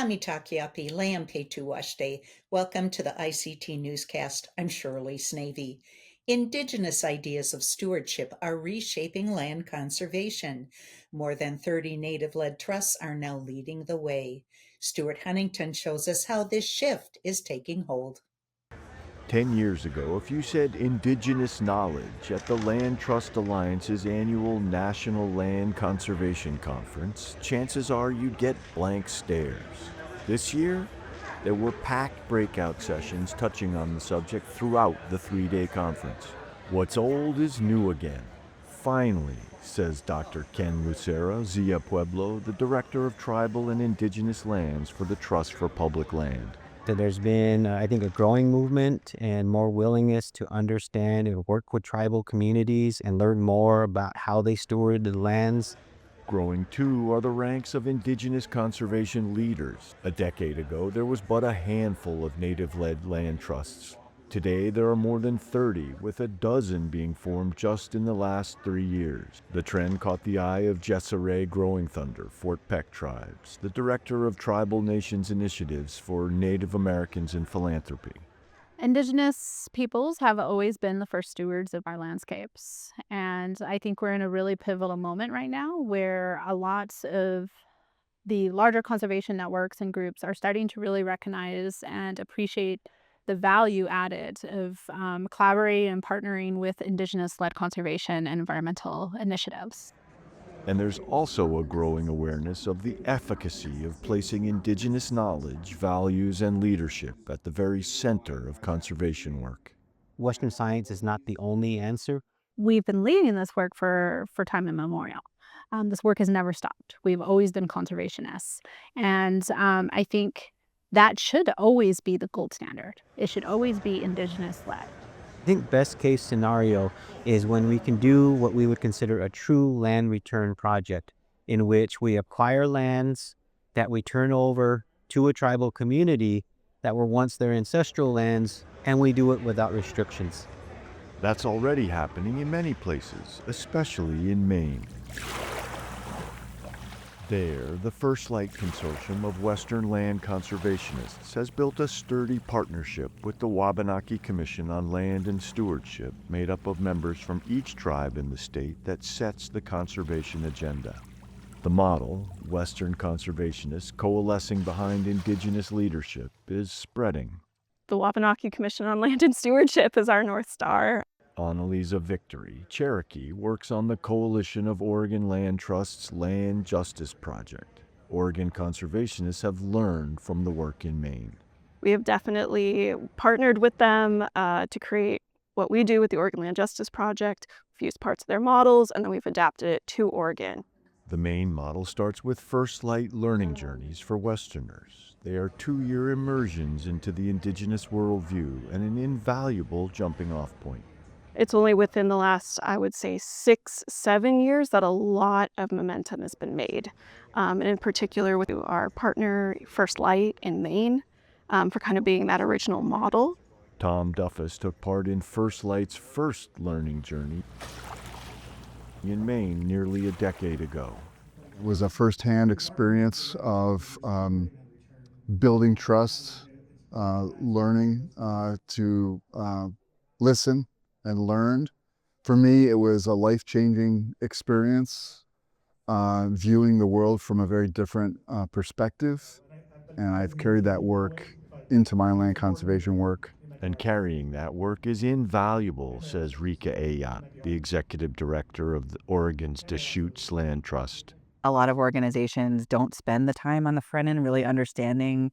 Amitakiapi Lampetu Washte. Welcome to the ICT Newscast. I'm Shirley Snavy. Indigenous ideas of stewardship are reshaping land conservation. More than 30 native-led trusts are now leading the way. Stuart Huntington shows us how this shift is taking hold. 10 years ago, if you said Indigenous knowledge at the Land Trust Alliance's annual National Land Conservation Conference, chances are you'd get blank stares. This year, there were packed breakout sessions touching on the subject throughout the 3-day conference. What's old is new again. Finally, says Dr. Ken Lucera, Zia Pueblo, the Director of Tribal and Indigenous Lands for the Trust for Public Land. So there's been, I think, a growing movement and more willingness to understand and work with tribal communities and learn more about how they steward the lands. Growing too are the ranks of Indigenous conservation leaders. A decade ago, there was but a handful of Native-led land trusts. Today, there are more than 30, with a dozen being formed just in the last 3 years. The trend caught the eye of Jessaray Growing Thunder, Fort Peck Tribes, the director of Tribal Nations Initiatives for Native Americans in Philanthropy. Indigenous peoples have always been the first stewards of our landscapes. And I think we're in a really pivotal moment right now where a lot of the larger conservation networks and groups are starting to really recognize and appreciate the value added of collaborating and partnering with Indigenous-led conservation and environmental initiatives. And there's also a growing awareness of the efficacy of placing Indigenous knowledge, values, and leadership at the very center of conservation work. Western science is not the only answer. We've been leading this work for time immemorial. This work has never stopped. We've always been conservationists. And I think that should always be the gold standard. It should always be Indigenous-led. I think best case scenario is when we can do what we would consider a true land return project, in which we acquire lands that we turn over to a tribal community that were once their ancestral lands, and we do it without restrictions. That's already happening in many places, especially in Maine. There, the First Light Consortium of Western land conservationists has built a sturdy partnership with the Wabanaki Commission on Land and Stewardship, made up of members from each tribe in the state that sets the conservation agenda. The model, Western conservationists coalescing behind Indigenous leadership, is spreading. The Wabanaki Commission on Land and Stewardship is our North Star. Annalisa Victory, Cherokee, works on the Coalition of Oregon Land Trust's Land Justice Project. Oregon conservationists have learned from the work in Maine. We have definitely partnered with them to create what we do with the Oregon Land Justice Project. We've used parts of their models, and then we've adapted it to Oregon. The Maine model starts with First Light learning journeys for Westerners. They are 2-year immersions into the Indigenous worldview and an invaluable jumping-off point. It's only within the last, I would say, 6-7 years that a lot of momentum has been made. And in particular with our partner, First Light in Maine, for kind of being that original model. Tom Duffus took part in First Light's first learning journey in Maine nearly a decade ago. It was a firsthand experience of building trust, learning to listen and learned. For me, it was a life-changing experience, viewing the world from a very different perspective. And I've carried that work into my land conservation work. And carrying that work is invaluable, says Rika Ayat, the executive director of Oregon's Deschutes Land Trust. A lot of organizations don't spend the time on the front end really understanding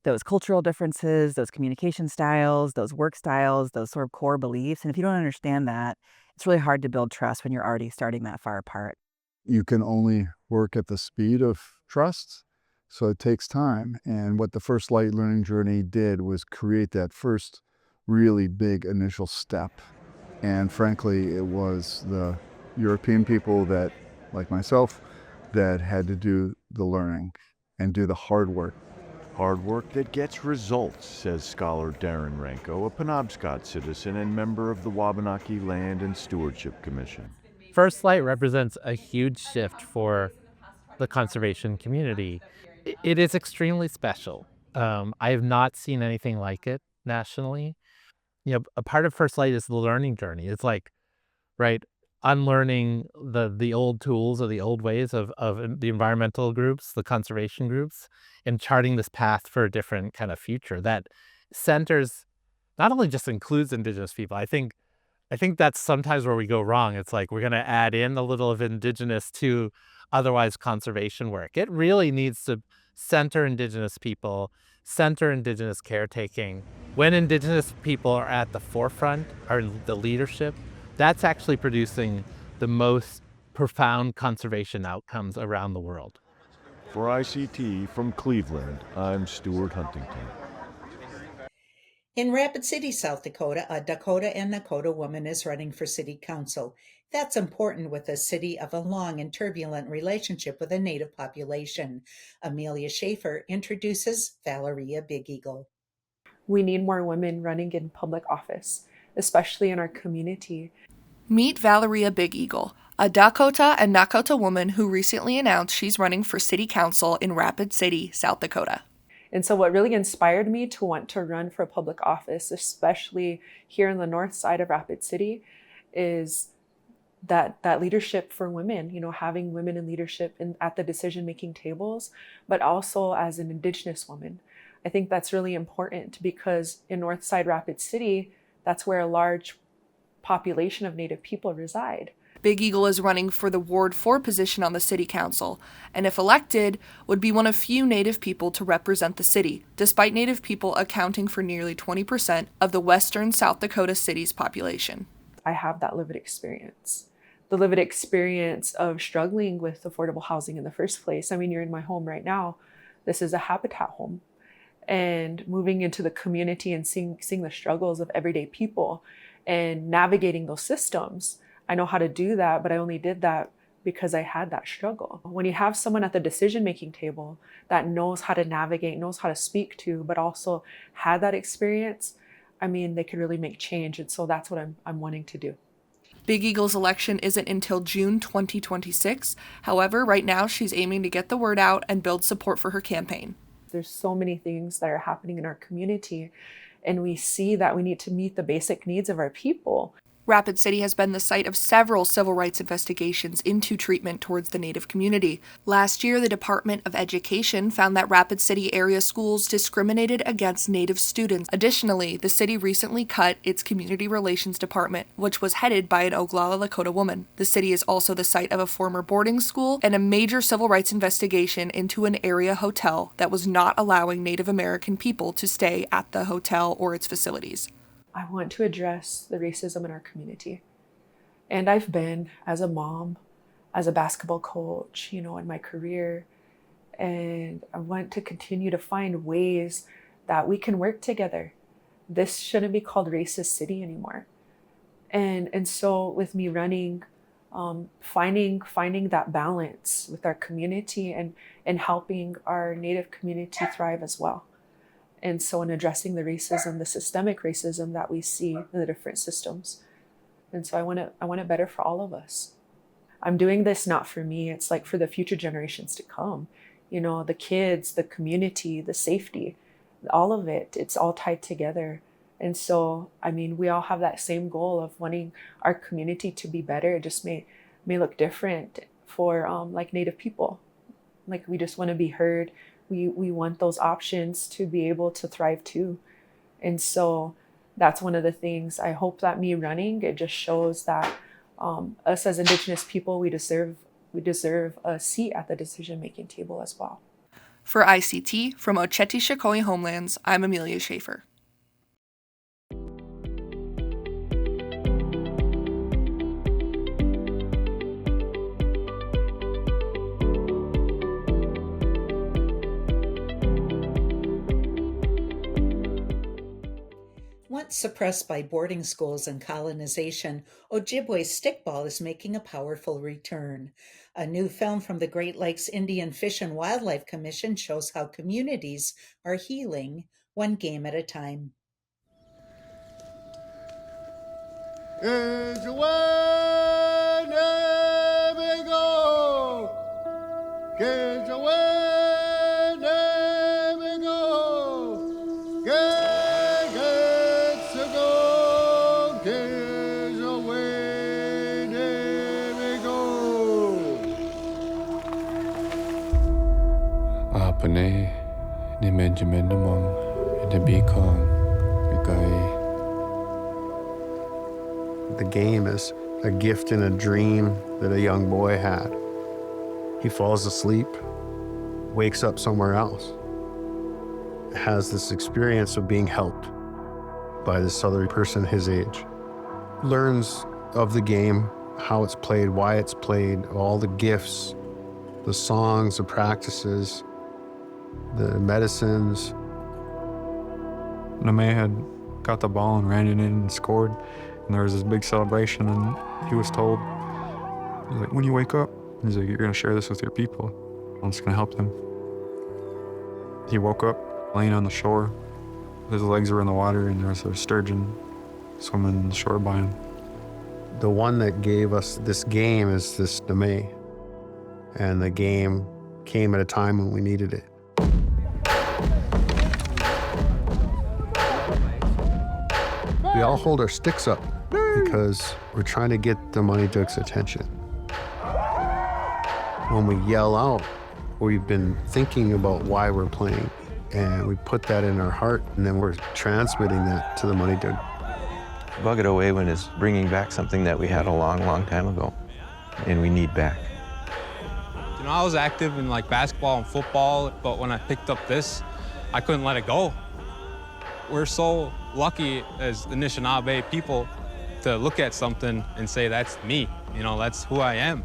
those cultural differences, those communication styles, those work styles, those sort of core beliefs. And if you don't understand that, it's really hard to build trust when you're already starting that far apart. You can only work at the speed of trust, so it takes time. And what the First Light learning journey did was create that first really big initial step. And frankly, it was the European people that, like myself, that had to do the learning and do the hard work. Hard work that gets results, says scholar Darren Ranko, a Penobscot citizen and member of the Wabanaki Land and Stewardship Commission. First Light represents a huge shift for the conservation community. It is extremely special. I have not seen anything like it nationally. A part of First Light is the learning journey. It's like, right, unlearning the old tools or the old ways of the environmental groups, the conservation groups, and charting this path for a different kind of future that centers, not only just includes Indigenous people. I think that's sometimes where we go wrong. It's like we're going to add in a little of Indigenous to otherwise conservation work. It really needs to center Indigenous people, center Indigenous caretaking. When Indigenous people are at the forefront, are in the leadership, that's actually producing the most profound conservation outcomes around the world. For ICT from Cleveland, I'm Stuart Huntington. In Rapid City, South Dakota, a Dakota and Nakota woman is running for city council. That's important with a city of a long and turbulent relationship with a native population. Amelia Schaefer introduces Valeriah Big Eagle. We need more women running in public office, especially in our community. Meet Valeriah Big Eagle, a Dakota and Nakota woman who recently announced she's running for city council in Rapid City, South Dakota. And so what really inspired me to want to run for public office, especially here on the north side of Rapid City, is that leadership for women, having women in leadership at the decision-making tables, but also as an Indigenous woman. I think that's really important because in Northside Rapid City, that's where a large population of Native people reside. Big Eagle is running for the Ward 4 position on the city council, and if elected, would be one of few Native people to represent the city, despite Native people accounting for nearly 20% of the western South Dakota city's population. I have that lived experience. The lived experience of struggling with affordable housing in the first place. I mean, you're in my home right now. This is a habitat home. And moving into the community and seeing the struggles of everyday people and navigating those systems. I know how to do that, but I only did that because I had that struggle. When you have someone at the decision-making table that knows how to navigate, knows how to speak to, but also had that experience, I mean, they could really make change. And so that's what I'm wanting to do. Big Eagle's election isn't until June 2026. However, right now she's aiming to get the word out and build support for her campaign. There's so many things that are happening in our community, and we see that we need to meet the basic needs of our people. Rapid City has been the site of several civil rights investigations into treatment towards the Native community. Last year, the Department of Education found that Rapid City area schools discriminated against Native students. Additionally, the city recently cut its Community Relations Department, which was headed by an Oglala Lakota woman. The city is also the site of a former boarding school and a major civil rights investigation into an area hotel that was not allowing Native American people to stay at the hotel or its facilities. I want to address the racism in our community. And I've been, as a mom, as a basketball coach, in my career, and I want to continue to find ways that we can work together. This shouldn't be called racist city anymore. And so with me running, finding that balance with our community and helping our Native community thrive as well. And so in addressing the racism, the systemic racism that we see in the different systems. And so I want it better for all of us. I'm doing this not for me, it's like for the future generations to come. The kids, the community, the safety, all of it, it's all tied together. And so, I mean, we all have that same goal of wanting our community to be better. It just may look different for like Native people. Like we just want to be heard. We want those options to be able to thrive too. And so that's one of the things I hope that me running, it just shows that us as Indigenous people, we deserve a seat at the decision-making table as well. For ICT, from Oceti-Sakowin Homelands, I'm Amelia Schaefer. Once suppressed by boarding schools and colonization, Ojibwe Stickball is making a powerful return. A new film from the Great Lakes Indian Fish and Wildlife Commission shows how communities are healing one game at a time. Pane, ni Benjamin Namong, the Bekong, The game is a gift and a dream that a young boy had. He falls asleep, wakes up somewhere else, has this experience of being helped by this other person his age, learns of the game, how it's played, why it's played, all the gifts, the songs, the practices, the medicines. Name had got the ball and ran it in and scored, and there was this big celebration, and he was told, he's like, when you wake up, he's like, you're gonna share this with your people. I'm just gonna help them. He woke up laying on the shore. His legs were in the water, and there was a sturgeon swimming in the shore by him. The one that gave us this game is this Name, and the game came at a time when we needed it. We all hold our sticks up because we're trying to get the Money Duck's attention. When we yell out, we've been thinking about why we're playing, and we put that in our heart, and then we're transmitting that to the Money Duck. Bugadawewan is bringing back something that we had a long, long time ago, and we need back. You know, I was active in like basketball and football, but when I picked up this, I couldn't let it go. We're so lucky as the Anishinaabe people to look at something and say, that's me, you know, that's who I am.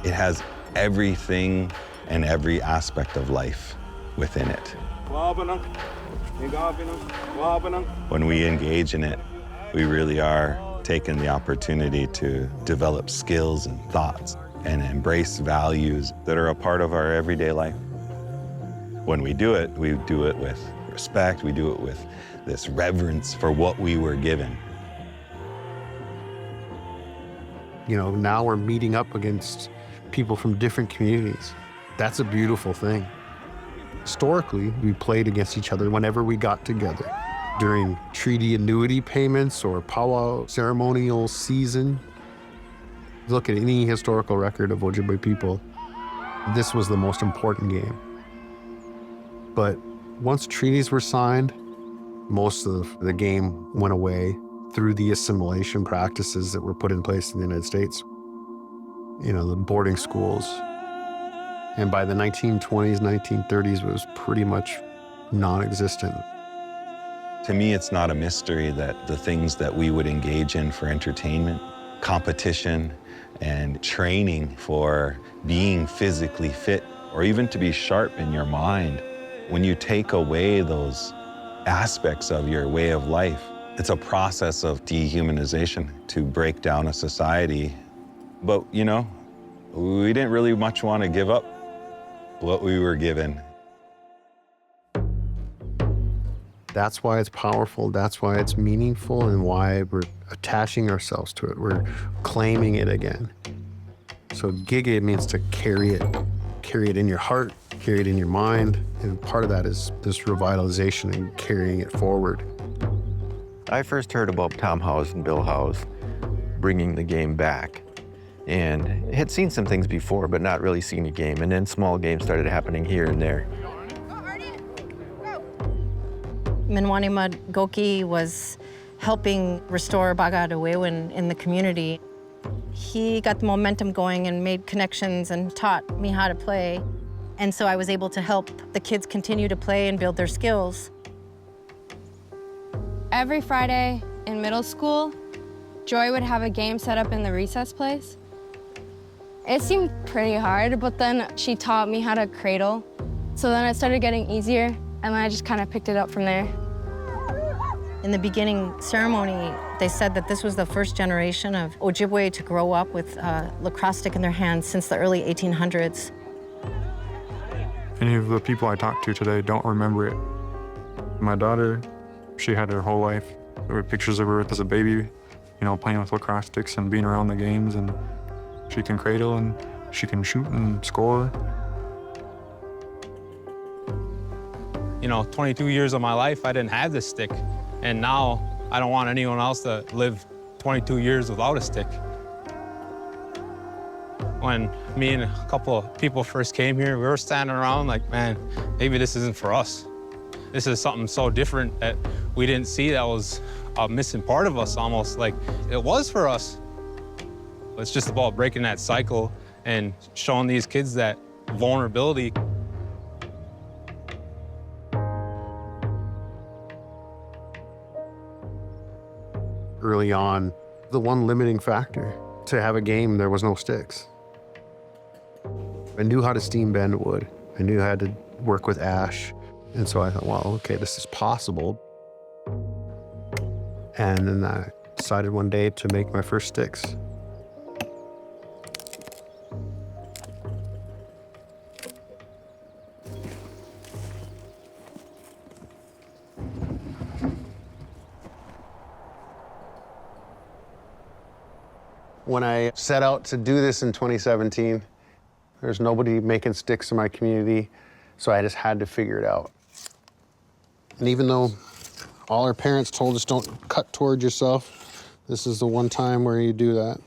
It has everything and every aspect of life within it. When we engage in it, we really are taking the opportunity to develop skills and thoughts and embrace values that are a part of our everyday life. When we do it with respect, we do it with this reverence for what we were given. You know, now we're meeting up against people from different communities. That's a beautiful thing. Historically, we played against each other whenever we got together. During treaty annuity payments or powwow ceremonial season. Look at any historical record of Ojibwe people, this was the most important game. But once treaties were signed, most of the game went away through the assimilation practices that were put in place in the United States. You know, the boarding schools. And by the 1920s, 1930s, it was pretty much non-existent. To me, it's not a mystery that the things that we would engage in for entertainment, competition, and training for being physically fit, or even to be sharp in your mind, when you take away those aspects of your way of life, it's a process of dehumanization to break down a society. But, you know, we didn't really much want to give up what we were given. That's why it's powerful, that's why it's meaningful, and why we're attaching ourselves to it. We're claiming it again. So gige means to carry it in your heart, carry it in your mind, and part of that is this revitalization and carrying it forward. I first heard about Tom Howes and Bill Howes bringing the game back, and had seen some things before, but not really seen a game, and then small games started happening here and there. Minwanimud Goki was helping restore Bugadawewan in the community. He got the momentum going and made connections and taught me how to play. And so I was able to help the kids continue to play and build their skills. Every Friday in middle school, Joy would have a game set up in the recess place. It seemed pretty hard, but then she taught me how to cradle. So then it started getting easier, and then I just kind of picked it up from there. In the beginning ceremony, they said that this was the first generation of Ojibwe to grow up with a lacrosse stick in their hands since the early 1800s. Any of the people I talked to today don't remember it. My daughter, she had her whole life. There were pictures of her as a baby, you know, playing with lacrosse sticks and being around the games, and she can cradle and she can shoot and score. You know, 22 years of my life, I didn't have this stick. And now I don't want anyone else to live 22 years without a stick. When me and a couple of people first came here, we were standing around like, man, maybe this isn't for us. This is something so different that we didn't see that was a missing part of us almost. Like, it was for us. It's just about breaking that cycle and showing these kids that vulnerability. Early on, the one limiting factor to have a game, there was no sticks. I knew how to steam bend wood. I knew how to work with ash. And so I thought, well, okay, this is possible. And then I decided one day to make my first sticks. When I set out to do this in 2017, there's nobody making sticks in my community, so I just had to figure it out. And even though all our parents told us don't cut toward yourself, this is the one time where you do that.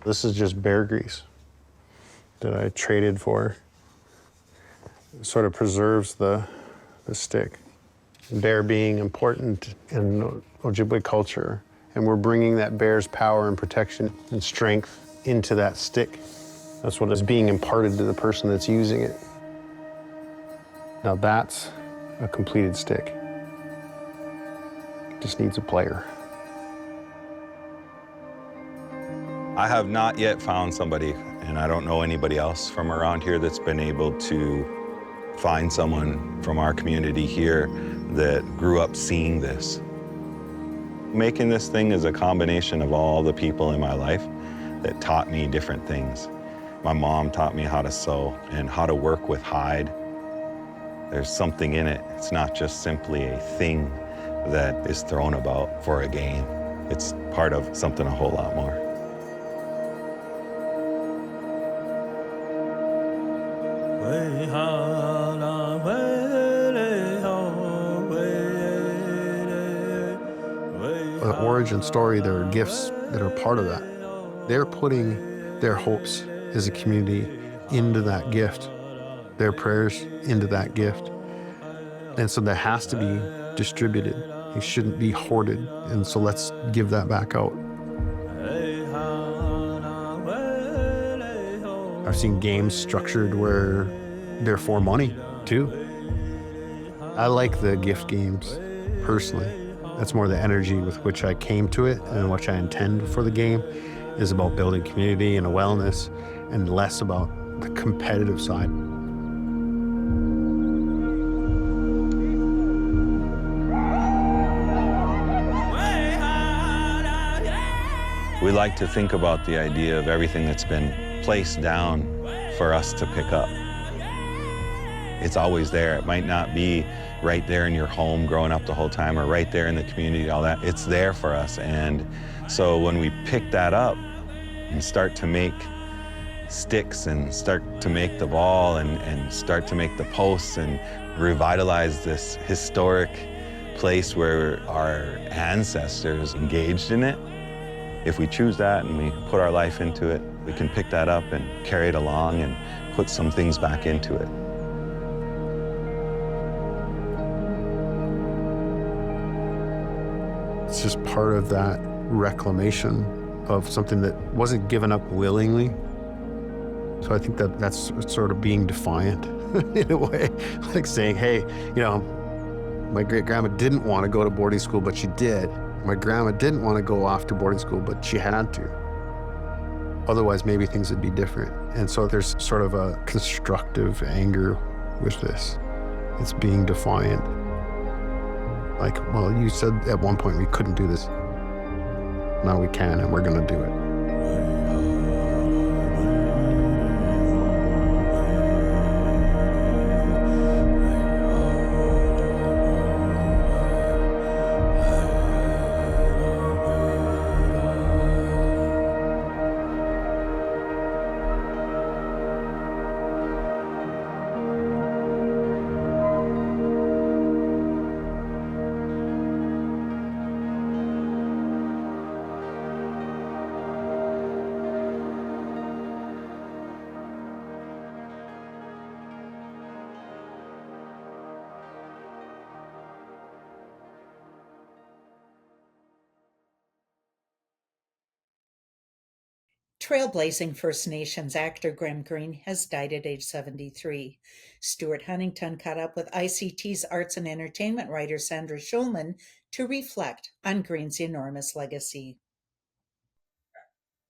This is just bear grease that I traded for. It sort of preserves the stick. Bear being important in Ojibwe culture, and we're bringing that bear's power and protection and strength into that stick. That's what is being imparted to the person that's using it. Now that's a completed stick. It just needs a player. I have not yet found somebody, and I don't know anybody else from around here that's been able to find someone from our community here that grew up seeing this. Making this thing is a combination of all the people in my life that taught me different things. My mom taught me how to sew and how to work with hide. There's something in it. It's not just simply a thing that is thrown about for a game. It's part of something a whole lot more. The origin story, there are gifts that are part of that. They're putting their hopes as a community into that gift, their prayers into that gift. And so that has to be distributed. It shouldn't be hoarded. And so let's give that back out. I've seen games structured where they're for money too. I like the gift games personally. That's more the energy with which I came to it and which I intend for the game is about building community and a wellness and less about the competitive side. We like to think about the idea of everything that's been placed down for us to pick up. It's always there. It might not be right there in your home growing up the whole time or right there in the community, all that. It's there for us. And so when we pick that up and start to make sticks and start to make the ball and start to make the posts and revitalize this historic place where our ancestors engaged in it, if we choose that and we put our life into it, we can pick that up and carry it along and put some things back into it. It's just part of that reclamation of something that wasn't given up willingly. So I think that that's sort of being defiant in a way, like saying, hey, you know, my great-grandma didn't want to go to boarding school, but she did. My grandma didn't want to go off to boarding school, but she had to. Otherwise, maybe things would be different. And so there's sort of a constructive anger with this. It's being defiant. Like, well, you said at one point we couldn't do this. Now we can, and we're going to do it. Trailblazing First Nations actor Greene has died at age 73. Stuart Huntington caught up with ICT's arts and entertainment writer Sandra Schulman to reflect on Greene's enormous legacy.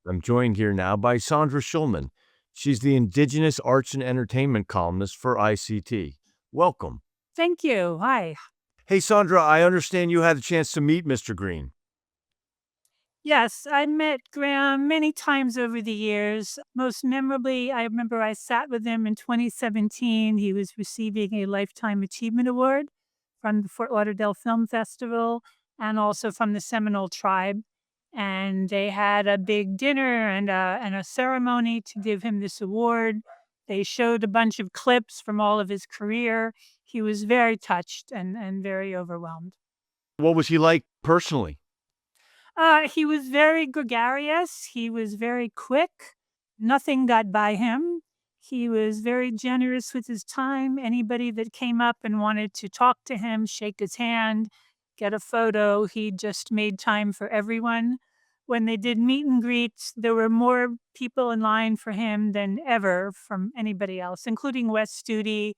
I'm joined here now by Sandra Schulman. She's the Indigenous Arts and Entertainment columnist for ICT. Welcome. Thank you. Hi. Hey, Sandra, I understand you had a chance to meet Mr. Greene. Yes, I met Graham many times over the years. Most memorably, I remember I sat with him in 2017. He was receiving a Lifetime Achievement Award from the Fort Lauderdale Film Festival and also from the Seminole Tribe. And they had a big dinner and a ceremony to give him this award. They showed a bunch of clips from all of his career. He was very touched and very overwhelmed. What was he like personally? He was very gregarious. He was very quick. Nothing got by him. He was very generous with his time. Anybody that came up and wanted to talk to him, shake his hand, get a photo, he just made time for everyone. When they did meet and greets, there were more people in line for him than ever from anybody else, including Wes Studi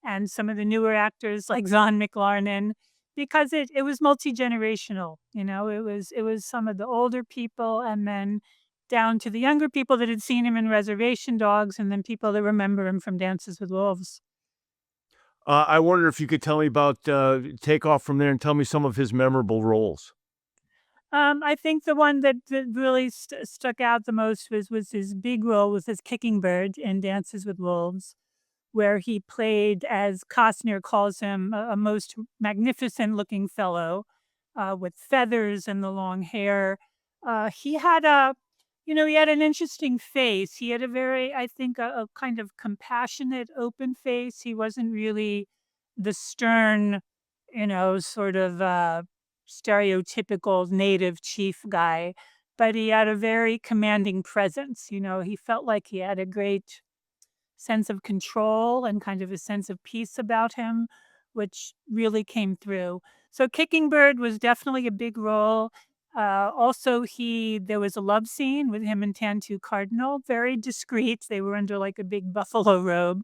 and some of the newer actors like Zahn McLarnon, because it was multi-generational. It was some of the older people and then down to the younger people that had seen him in Reservation Dogs and then people that remember him from Dances with Wolves. I wonder if you could tell me about, take off from there and tell me some of his memorable roles. I think the one that really stuck out the most was his big role with his Kicking Bird in Dances with Wolves, where he played, as Costner calls him, a most magnificent looking fellow with feathers and the long hair. He had he had an interesting face. He had a very, I think, a kind of compassionate, open face. He wasn't really the stern, sort of stereotypical native chief guy, but he had a very commanding presence. He felt like he had a great sense of control and kind of a sense of peace about him, which really came through. So Kicking Bird was definitely a big role. Also, there was a love scene with him and Tantu Cardinal, very discreet. They were under like a big buffalo robe,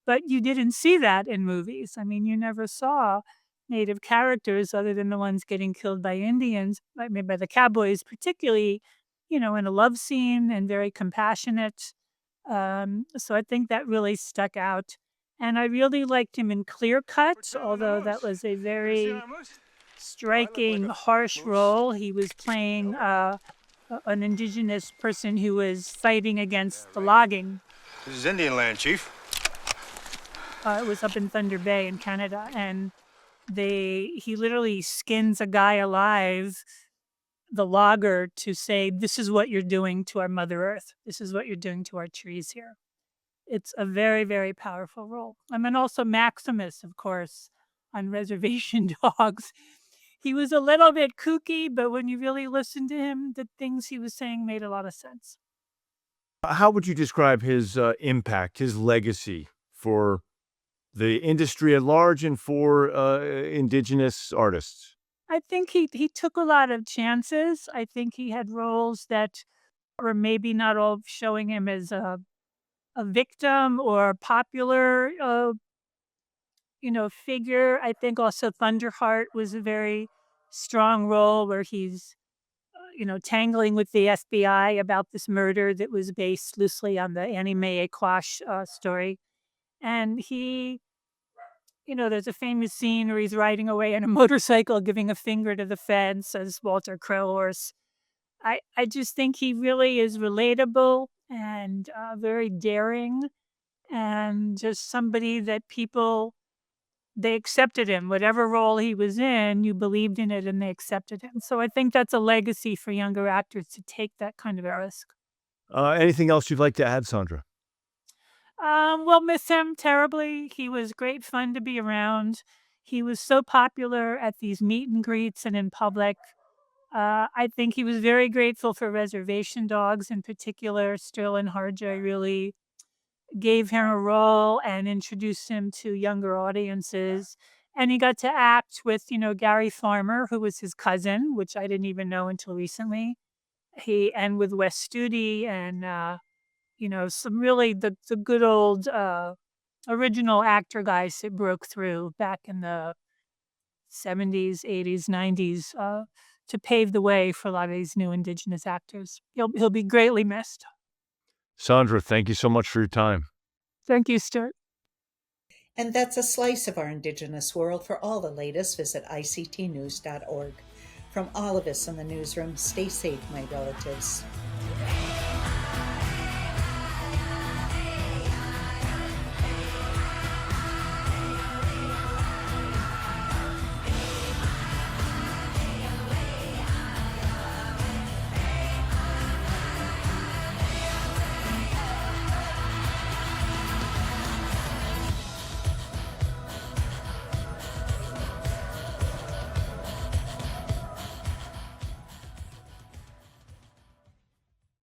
but you didn't see that in movies. I mean, you never saw native characters other than the ones getting killed by Indians, I mean, by the cowboys, particularly, in a love scene and very compassionate. So I think that really stuck out. And I really liked him in Clear Cut, although that was a very striking, harsh role. He was playing an Indigenous person who was fighting against the logging. This is Indian land, Chief. It was up in Thunder Bay in Canada, and he literally skins a guy alive, the logger, to say, this is what you're doing to our Mother Earth. This is what you're doing to our trees here. It's a very, very powerful role. I mean, also Maximus, of course, on Reservation Dogs. He was a little bit kooky, but when you really listened to him, the things he was saying made a lot of sense. How would you describe his impact, his legacy for the industry at large and for Indigenous artists? I think he took a lot of chances. I think he had roles that were maybe not all showing him as a victim or popular, figure. I think also Thunderheart was a very strong role where he's, tangling with the FBI about this murder that was based loosely on the Annie Mae Aquash story. And there's a famous scene where he's riding away on a motorcycle, giving a finger to the feds, says Walter Crowhorse. I just think he really is relatable and very daring and just somebody that they accepted him. Whatever role he was in, you believed in it and they accepted him. So I think that's a legacy for younger actors to take that kind of a risk. Anything else you'd like to add, Sandra? We'll miss him terribly. He was great fun to be around. He was so popular at these meet and greets and in public. I think he was very grateful for Reservation Dogs in particular. Sterling Harja really gave him a role and introduced him to younger audiences. And he got to act with, Gary Farmer, who was his cousin, which I didn't even know until recently. and with Wes Studi and some really the good old original actor guys that broke through back in the 70s, 80s, 90s to pave the way for a lot of these new Indigenous actors. He'll be greatly missed. Sandra, thank you so much for your time. Thank you, Stuart. And that's a slice of our Indigenous world. For all the latest, visit ictnews.org. From all of us in the newsroom, stay safe, my relatives.